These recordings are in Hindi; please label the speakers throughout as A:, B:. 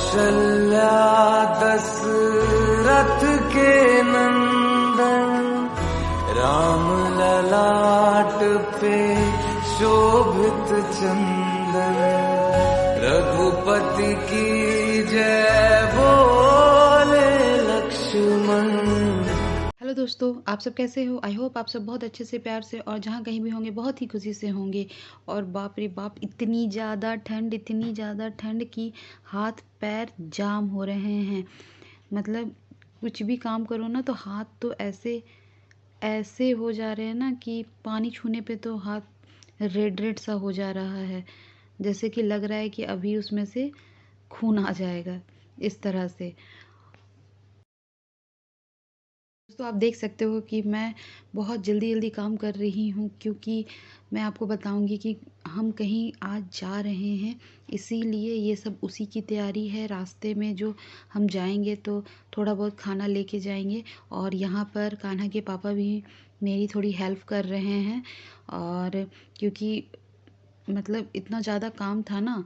A: कौशल्या दशरथ के नंदन, राम ललाट पे शोभित चंदन, रघुपति की जय बोले लक्ष्मण।
B: हेलो दोस्तों, आप सब कैसे हो? आई होप आप सब बहुत अच्छे से, प्यार से और जहाँ कहीं भी होंगे बहुत ही खुशी से होंगे। और बाप रे बाप, इतनी ज़्यादा ठंड कि हाथ पैर जाम हो रहे हैं। मतलब कुछ भी काम करो ना तो हाथ तो ऐसे ऐसे हो जा रहे हैं ना कि पानी छूने पे तो हाथ रेड रेड सा हो जा रहा है, जैसे कि लग रहा है कि अभी उसमें से खून आ जाएगा, इस तरह से। तो आप देख सकते हो कि मैं बहुत जल्दी काम कर रही हूँ, क्योंकि मैं आपको बताऊँगी कि हम कहीं आज जा रहे हैं, इसीलिए ये सब उसी की तैयारी है। रास्ते में जो हम जाएंगे तो थोड़ा बहुत खाना लेके जाएंगे, और यहाँ पर कान्हा के पापा भी मेरी थोड़ी हेल्प कर रहे हैं। और क्योंकि मतलब इतना ज़्यादा काम था ना,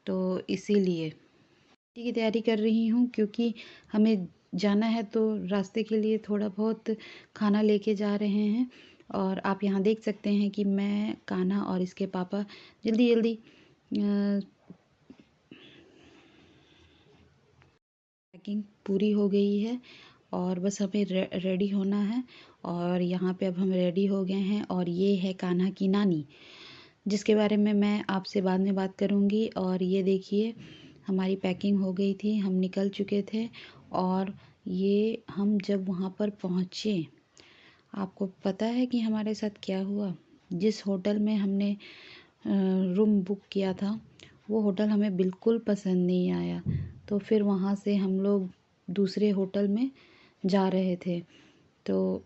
B: तो इसीलिए की तैयारी कर रही हूँ, क्योंकि हमें जाना है तो रास्ते के लिए थोड़ा बहुत खाना लेके जा रहे हैं। और आप यहाँ देख सकते हैं कि मैं, कान्हा और इसके पापा जल्दी पैकिंग पूरी हो गई है और बस हमें रेडी होना है। और यहाँ पे अब हम रेडी हो गए हैं, और ये है कान्हा की नानी, जिसके बारे में मैं आपसे बाद में बात करूँगी। और ये देखिए, हमारी पैकिंग हो गई थी, हम निकल चुके थे। और ये हम जब वहाँ पर पहुँचे, आपको पता है कि हमारे साथ क्या हुआ? जिस होटल में हमने रूम बुक किया था, वो होटल हमें बिल्कुल पसंद नहीं आया। तो फिर वहाँ से हम लोग दूसरे होटल में जा रहे थे। तो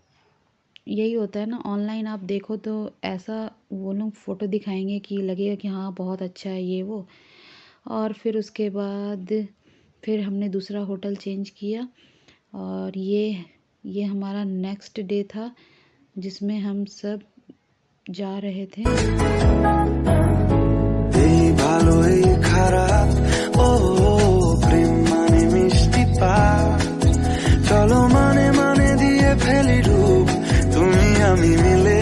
B: यही होता है ना, ऑनलाइन आप देखो तो ऐसा वो लोग फ़ोटो दिखाएंगे कि लगेगा कि हाँ बहुत अच्छा है ये वो। और फिर उसके बाद फिर हमने दूसरा होटल चेंज किया, और ये हमारा नेक्स्ट डे था, जिसमें हम सब जा रहे थे।
A: चलो माने माने दिए फैली रूप तुम्हें हमी मिले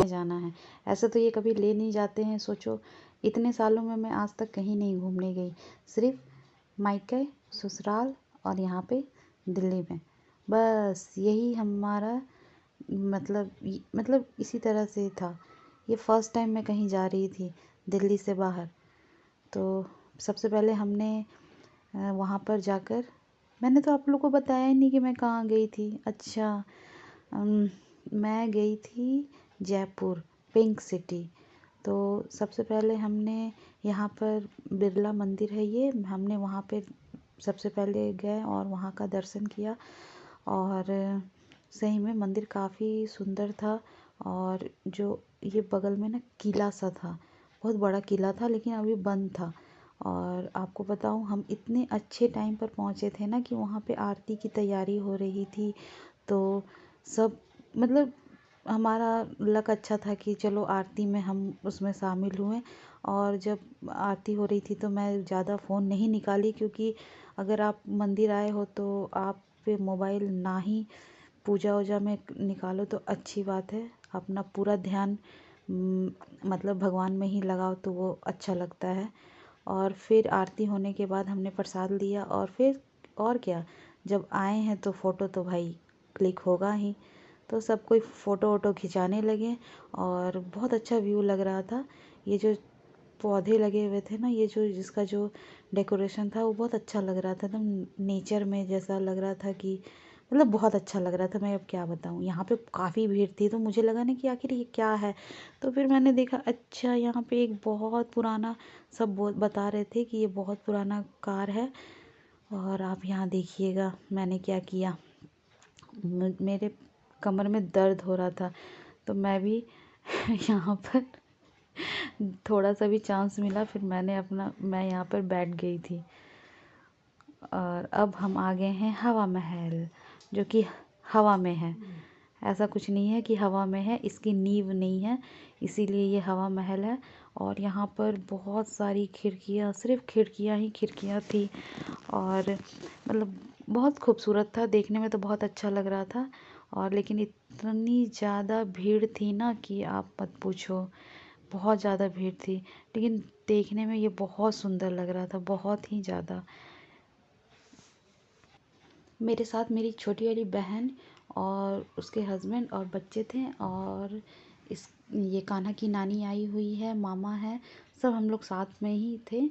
B: जाना है। ऐसे तो ये कभी ले नहीं जाते हैं। सोचो, इतने सालों में मैं आज तक कहीं नहीं घूमने गई, सिर्फ मायके, ससुराल और यहाँ पे दिल्ली में। बस यही हमारा मतलब इसी तरह से था। ये फर्स्ट टाइम मैं कहीं जा रही थी दिल्ली से बाहर। तो सबसे पहले हमने वहाँ पर जाकर, मैंने तो आप लोगों को बताया ही नहीं कि मैं कहाँ गई थी। अच्छा, मैं गई थी जयपुर, पिंक सिटी। तो सबसे पहले हमने यहाँ पर बिरला मंदिर है, ये हमने वहाँ पे सबसे पहले गए और वहाँ का दर्शन किया। और सही में मंदिर काफ़ी सुंदर था। और जो ये बगल में ना किला सा था, बहुत बड़ा किला था, लेकिन अभी बंद था। और आपको बताऊं, हम इतने अच्छे टाइम पर पहुंचे थे ना कि वहाँ पे आरती की तैयारी हो रही थी। तो सब मतलब हमारा लक अच्छा था कि चलो आरती में हम उसमें शामिल हुए। और जब आरती हो रही थी तो मैं ज़्यादा फ़ोन नहीं निकाली, क्योंकि अगर आप मंदिर आए हो तो आप पे मोबाइल ना ही पूजा वूजा में निकालो तो अच्छी बात है। अपना पूरा ध्यान मतलब भगवान में ही लगाओ तो वो अच्छा लगता है। और फिर आरती होने के बाद हमने प्रसाद लिया, और फिर और क्या, जब आए हैं तो फ़ोटो तो भाई क्लिक होगा ही। तो सब कोई फ़ोटो वोटो खिंचाने लगे, और बहुत अच्छा व्यू लग रहा था। ये जो पौधे लगे हुए थे ना, ये जो जिसका जो डेकोरेशन था वो बहुत अच्छा लग रहा था, एकदम नेचर में जैसा लग रहा था कि मतलब बहुत अच्छा लग रहा था। मैं अब क्या बताऊँ, यहाँ पे काफ़ी भीड़ थी तो मुझे लगा ना कि आखिर ये क्या है। तो फिर मैंने देखा, अच्छा यहाँ पे एक बहुत पुराना, सब बता रहे थे कि ये बहुत पुराना कार है। और आप यहाँ देखिएगा मैंने क्या किया, मेरे कमर में दर्द हो रहा था, तो मैं भी यहाँ पर थोड़ा सा भी चांस मिला फिर मैं यहाँ पर बैठ गई थी। और अब हम आ गए हैं हवा महल, जो कि हवा में है ऐसा कुछ नहीं है कि हवा में है, इसकी नींव नहीं है, इसीलिए ये हवा महल है। और यहाँ पर बहुत सारी खिड़कियाँ, सिर्फ खिड़कियाँ ही खिड़कियाँ थी और मतलब बहुत खूबसूरत था, देखने में तो बहुत अच्छा लग रहा था। और लेकिन इतनी ज़्यादा भीड़ थी ना कि आप मत पूछो, बहुत ज़्यादा भीड़ थी। लेकिन देखने में ये बहुत सुंदर लग रहा था, बहुत ही ज़्यादा। मेरे साथ मेरी छोटी वाली बहन और उसके हस्बैंड और बच्चे थे, और इस ये कान्हा की नानी आई हुई है, मामा है, सब हम लोग साथ में ही थे।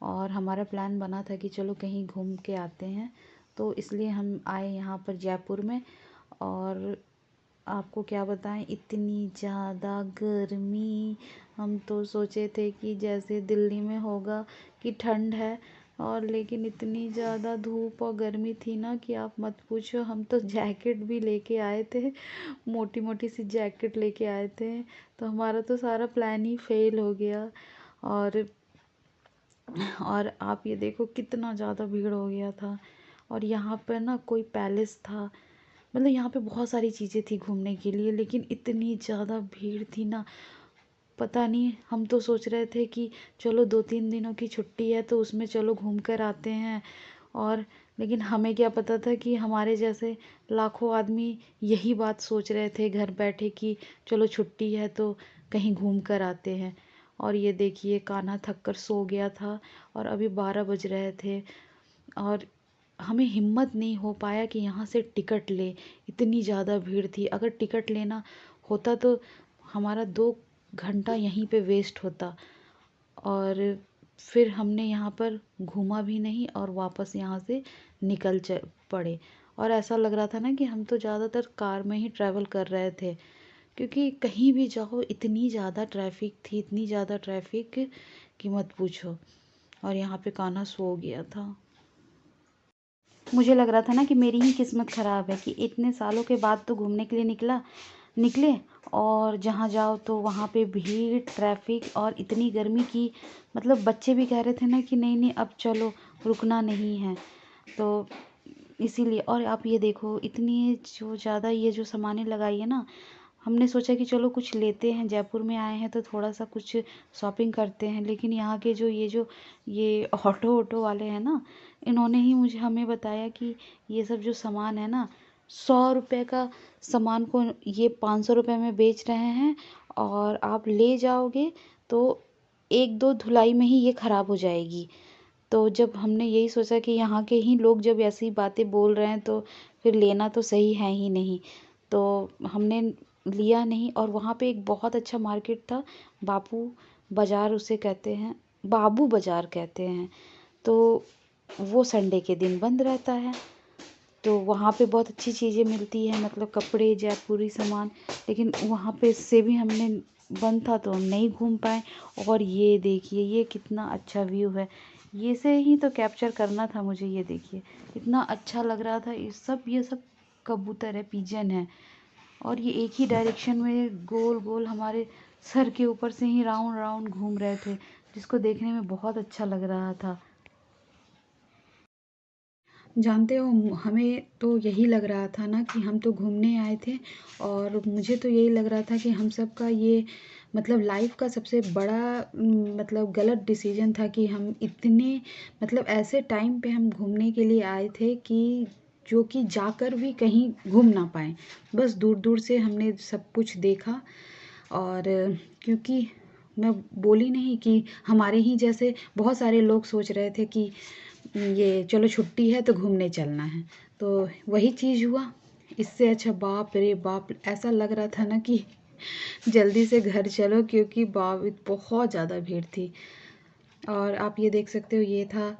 B: और हमारा प्लान बना था कि चलो कहीं घूम के आते हैं, तो इसलिए हम आए यहाँ पर जयपुर में। और आपको क्या बताएं, इतनी ज़्यादा गर्मी, हम तो सोचे थे कि जैसे दिल्ली में होगा कि ठंड है, और लेकिन इतनी ज़्यादा धूप और गर्मी थी ना कि आप मत पूछो। हम तो जैकेट भी लेके आए थे, मोटी मोटी सी जैकेट लेके आए थे, तो हमारा तो सारा प्लान ही फेल हो गया। और आप ये देखो कितना ज़्यादा भीड़ हो गया था। और यहाँ पर ना कोई पैलेस था, मतलब यहाँ पे बहुत सारी चीज़ें थी घूमने के लिए, लेकिन इतनी ज़्यादा भीड़ थी ना, पता नहीं। हम तो सोच रहे थे कि चलो 2-3 दिनों की छुट्टी है तो उसमें चलो घूम कर आते हैं। और लेकिन हमें क्या पता था कि हमारे जैसे लाखों आदमी यही बात सोच रहे थे घर बैठे कि चलो छुट्टी है तो कहीं घूम कर आते हैं। और ये देखिए, कान्हा थक कर सो गया था और अभी 12 बज रहे थे, और हमें हिम्मत नहीं हो पाया कि यहाँ से टिकट ले, इतनी ज़्यादा भीड़ थी। अगर टिकट लेना होता तो हमारा 2 घंटा यहीं पे वेस्ट होता, और फिर हमने यहाँ पर घूमा भी नहीं और वापस यहाँ से निकल पड़े। और ऐसा लग रहा था ना कि हम तो ज़्यादातर कार में ही ट्रैवल कर रहे थे, क्योंकि कहीं भी जाओ इतनी ज़्यादा ट्रैफिक थी, इतनी ज़्यादा ट्रैफिक कि मत पूछो। और यहाँ पे कान्हा सो गया था। मुझे लग रहा था ना कि मेरी ही किस्मत ख़राब है कि इतने सालों के बाद तो घूमने के लिए निकले, और जहाँ जाओ तो वहाँ पे भीड़, ट्रैफिक और इतनी गर्मी की, मतलब बच्चे भी कह रहे थे ना कि नहीं नहीं अब चलो, रुकना नहीं है। तो इसीलिए। और आप ये देखो, इतनी जो ज़्यादा ये जो सामानें लगाई है ना, हमने सोचा कि चलो कुछ लेते हैं, जयपुर में आए हैं तो थोड़ा सा कुछ शॉपिंग करते हैं। लेकिन यहाँ के ये ऑटो वाले हैं ना, इन्होंने ही हमें बताया कि ये सब जो सामान है ना, 100 रुपये का सामान को ये 500 रुपये में बेच रहे हैं, और आप ले जाओगे तो 1-2 धुलाई में ही ये ख़राब हो जाएगी। तो जब हमने यही सोचा कि यहाँ के ही लोग जब ऐसी बातें बोल रहे हैं तो फिर लेना तो सही है ही नहीं, तो हमने लिया नहीं। और वहाँ पे एक बहुत अच्छा मार्केट था, बापू बाज़ार उसे कहते हैं, बाबू बाज़ार कहते हैं। तो वो संडे के दिन बंद रहता है, तो वहाँ पे बहुत अच्छी चीज़ें मिलती हैं, मतलब कपड़े, जयपुरी सामान। लेकिन वहाँ पे से भी हमने बंद था तो हम नहीं घूम पाए। और ये देखिए, ये कितना अच्छा व्यू है, ये से ही तो कैप्चर करना था मुझे। ये देखिए इतना अच्छा लग रहा था। ये सब कबूतर है, पिजन है, और ये एक ही डायरेक्शन में गोल गोल हमारे सर के ऊपर से ही राउंड राउंड घूम रहे थे, जिसको देखने में बहुत अच्छा लग रहा था। जानते हो, हमें तो यही लग रहा था ना कि हम तो घूमने आए थे, और मुझे तो यही लग रहा था कि हम सब का ये मतलब लाइफ का सबसे बड़ा मतलब गलत डिसीजन था कि हम इतने मतलब ऐसे टाइम पे हम घूमने के लिए आए थे कि जो कि जाकर भी कहीं घूम ना पाए। बस दूर दूर से हमने सब कुछ देखा। और क्योंकि मैं बोली नहीं कि हमारे ही जैसे बहुत सारे लोग सोच रहे थे कि ये चलो छुट्टी है तो घूमने चलना है, तो वही चीज़ हुआ। इससे अच्छा बाप रे बाप, ऐसा लग रहा था ना कि जल्दी से घर चलो, क्योंकि बाप बहुत ज़्यादा भीड़ थी। और आप ये देख सकते हो, ये था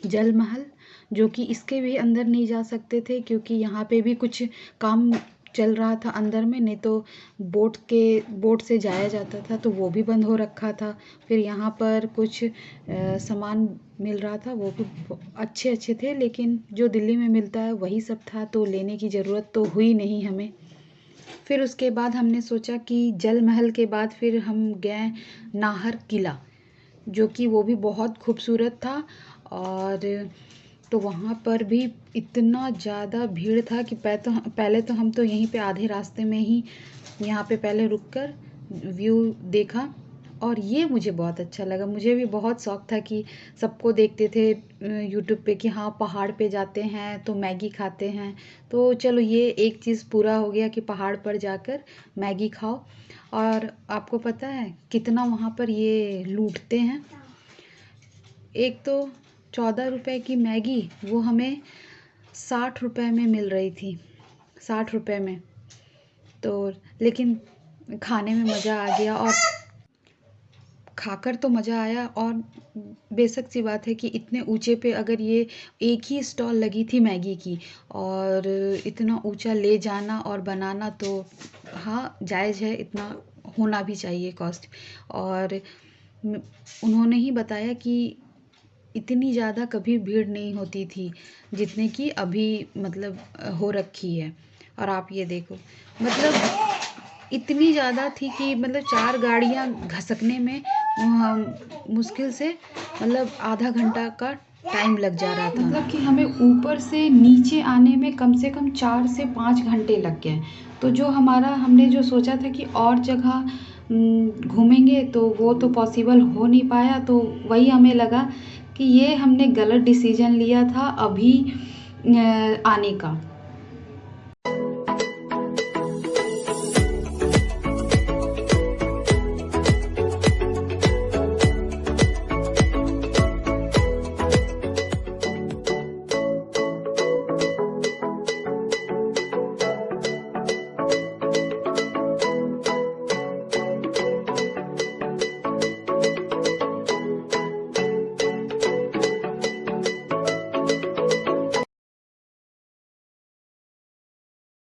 B: जल महल, जो कि इसके भी अंदर नहीं जा सकते थे क्योंकि यहाँ पे भी कुछ काम चल रहा था अंदर में, नहीं तो बोट से जाया जाता था, तो वो भी बंद हो रखा था। फिर यहाँ पर कुछ सामान मिल रहा था, वो भी अच्छे अच्छे थे, लेकिन जो दिल्ली में मिलता है वही सब था, तो लेने की ज़रूरत तो हुई नहीं हमें। फिर उसके बाद हमने सोचा कि जल महल के बाद फिर हम गए नाहर किला, जो कि वो भी बहुत खूबसूरत था। और तो वहाँ पर भी इतना ज़्यादा भीड़ था कि पहले तो हम तो यहीं पे आधे रास्ते में ही यहाँ पे पहले रुक कर व्यू देखा, और ये मुझे बहुत अच्छा लगा। मुझे भी बहुत शौक था कि सबको देखते थे यूट्यूब पे कि हाँ पहाड़ पे जाते हैं तो मैगी खाते हैं, तो चलो ये एक चीज़ पूरा हो गया कि पहाड़ पर जाकर मैगी खाओ। और आपको पता है कितना वहाँ पर ये लूटते हैं। एक तो 14 रुपए की मैगी वो हमें 60 रुपए में मिल रही थी, 60 रुपए में। तो लेकिन खाने में मज़ा आ गया, और खाकर तो मज़ा आया। और बेशक सी बात है कि इतने ऊंचे पे अगर ये एक ही स्टॉल लगी थी मैगी की, और इतना ऊंचा ले जाना और बनाना, तो हाँ जायज़ है, इतना होना भी चाहिए कॉस्ट। और उन्होंने ही बताया कि इतनी ज़्यादा कभी भीड़ नहीं होती थी जितने की अभी मतलब हो रखी है। और आप ये देखो, मतलब इतनी ज़्यादा थी कि मतलब 4 गाड़ियाँ घसकने में मुश्किल से मतलब आधा घंटा का टाइम लग जा रहा था। मतलब कि हमें ऊपर से नीचे आने में कम से कम 4 से 5 घंटे लग गए। तो जो हमने जो सोचा था कि और जगह घूमेंगे तो वो तो पॉसिबल हो नहीं पाया। तो वही हमें लगा कि ये हमने गलत डिसीजन लिया था अभी आने का।